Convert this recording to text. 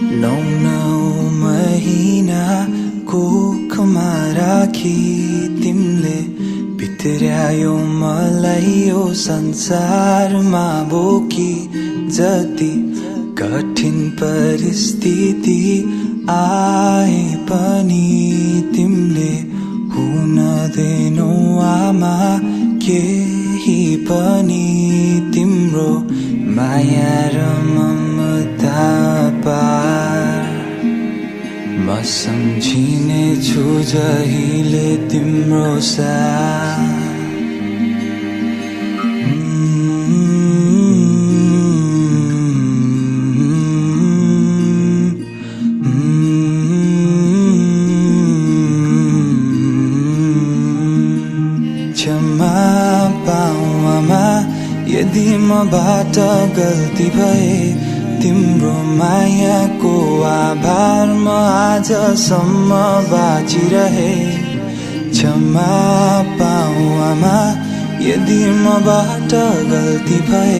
9 महिना कोखमा राखी तिमीले भित्र्यायो मलाई यो संसारमा बोकी। जति कठिन परिस्थिति आए पनि तिमीले हुन दिनौ आमा केही पनि। तिम्रो माया र ममता पार म सम्झिने छु जहिले तिम्रो साथ। क्षमा पाऊ आमा यदि मबाट गल्ती भए। तिम्रो मायाको आभार म आजसम्म बाँचिरहे। क्षमा पाऊ आमा यदि मबाट गल्ती भए।